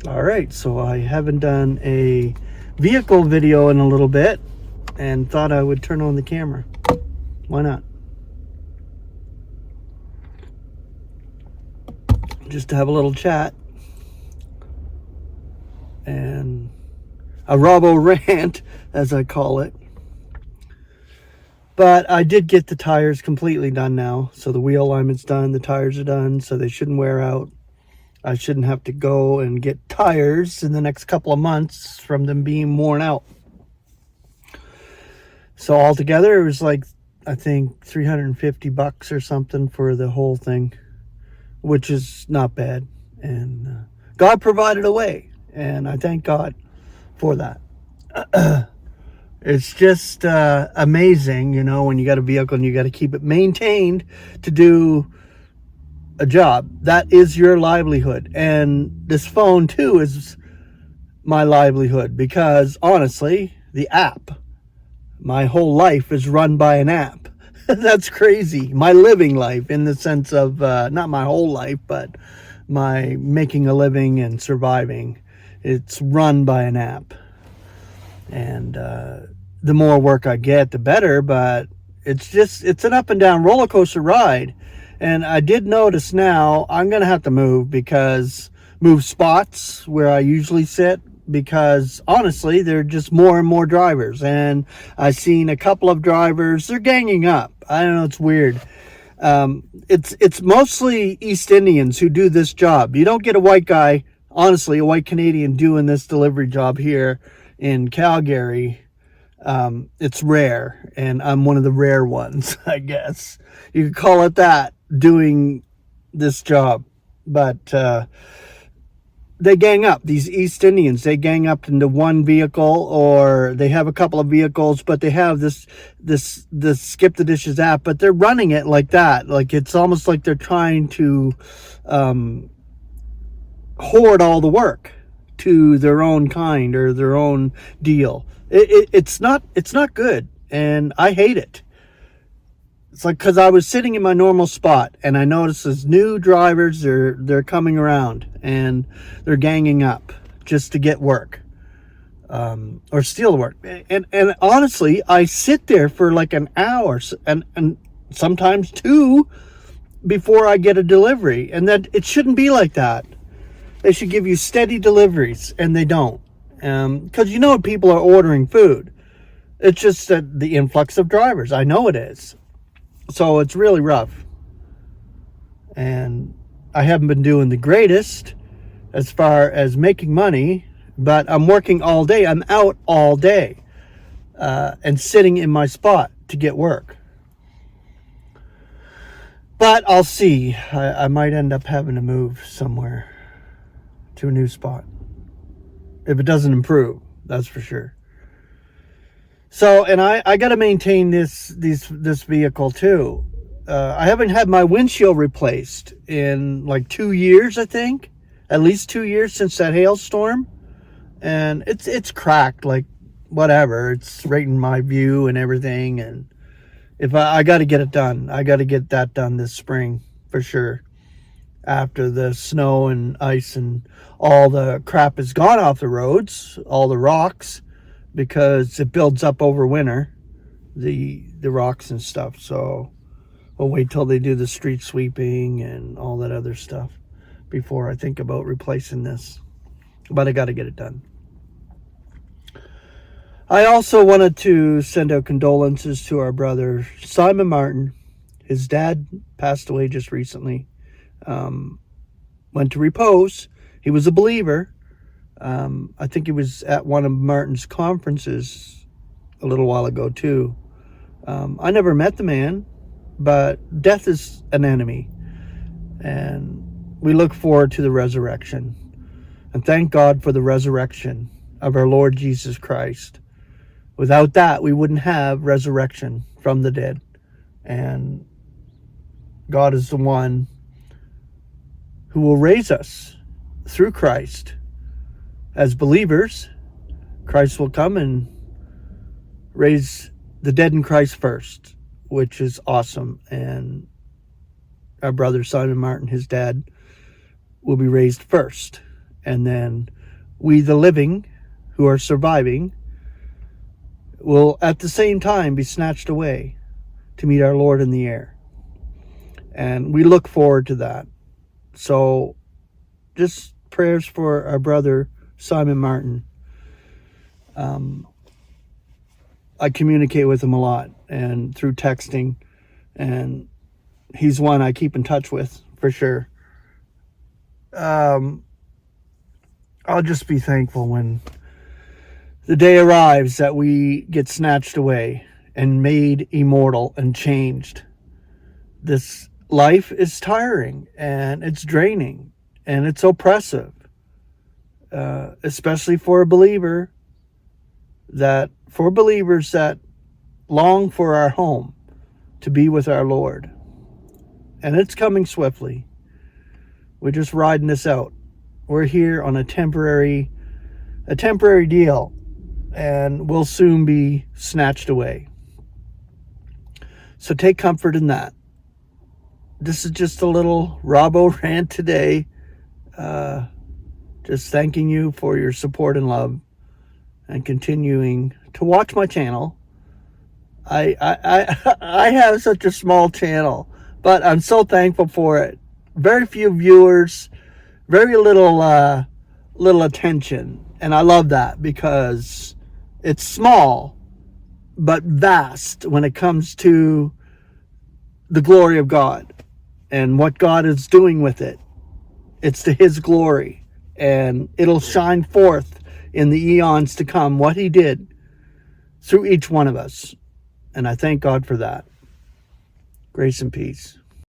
All right, so I haven't done a vehicle video in a little bit and thought I would turn on the camera. Why not? Just to have a little chat and a robo rant, as I call it. But I did get the tires completely done now. So the wheel alignment's done, the tires are done, so they shouldn't wear out. I shouldn't have to go and get tires in the next couple of months from them being worn out. So altogether, it was like, I think $350 or something for the whole thing, which is not bad. And God provided a way, and I thank God for that. It's just amazing, you know, when you got a vehicle and you got to keep it maintained to do a job. That is your livelihood. And this phone too is my livelihood, because honestly, the app, my whole life is run by an app. That's crazy. My living life, in the sense of not my whole life, but my making a living and surviving, it's run by an app. And the more work I get, the better, but it's an up and down roller coaster ride. And I did notice now I'm going to have to move spots where I usually sit, because honestly, there are just more and more drivers. And I've seen a couple of drivers, they're ganging up. I don't know, it's weird. It's mostly East Indians who do this job. You don't get a white guy, honestly, a white Canadian doing this delivery job here in Calgary. It's rare, and I'm one of the rare ones, I guess. You could call it that, doing this job. But they gang up. These East Indians, they gang up into one vehicle, or they have a couple of vehicles, but they have this Skip the Dishes app, but they're running it like that. Like, it's almost like they're trying to hoard all the work to their own kind or their own deal. It's not good, and I hate it. It's like, because I was sitting in my normal spot and I noticed as new drivers, they're coming around and they're ganging up just to get work, or steal work. And honestly, I sit there for like an hour and sometimes two before I get a delivery, and that it shouldn't be like that. They should give you steady deliveries, and they don't. Because you know people are ordering food. It's just that the influx of drivers. I know it is. So it's really rough. And I haven't been doing the greatest as far as making money, but I'm working all day. I'm out all day and sitting in my spot to get work. But I'll see. I might end up having to move somewhere to a new spot if it doesn't improve, that's for sure. So, and I got to maintain this vehicle too. I haven't had my windshield replaced in like 2 years, I think. At least 2 years since that hailstorm. And it's cracked, like whatever. It's right in my view and everything. And if I got to get it done. I got to get that done this spring for sure. After the snow and ice and all the crap is gone off the roads, all the rocks, because it builds up over winter, the rocks and stuff. So we'll wait till they do the street sweeping and all that other stuff before I think about replacing this. But I got to get it done. I also wanted to send out condolences to our brother Simon Martin. His dad passed away just recently. Went to repose. He was a believer. I think he was at one of Martin's conferences a little while ago too. I never met the man, but death is an enemy, and we look forward to the resurrection, and thank God for the resurrection of our Lord Jesus Christ. Without that, we wouldn't have resurrection from the dead, and God is the one who will raise us through Christ. As believers, Christ will come and raise the dead in Christ first, which is awesome. And our brother Simon Martin, his dad, will be raised first. And then we, the living, who are surviving, will at the same time be snatched away to meet our Lord in the air. And we look forward to that. So just prayers for our brother, Simon Martin. I communicate with him a lot and through texting, and he's one I keep in touch with for sure. I'll just be thankful when the day arrives that we get snatched away and made immortal and changed. This life is tiring and it's draining and it's oppressive, especially for believers that long for our home to be with our Lord. And it's coming swiftly. We're just riding this out. We're here on a temporary deal, and we'll soon be snatched away. So take comfort in that. This is just a little Robbo rant today. Just thanking you for your support and love, and continuing to watch my channel. I have such a small channel, but I'm so thankful for it. Very few viewers, very little attention, and I love that because it's small but vast when it comes to the glory of God and what God is doing with it. It's to His glory, and it'll shine forth in the eons to come what He did through each one of us. And I thank God for that. Grace and peace.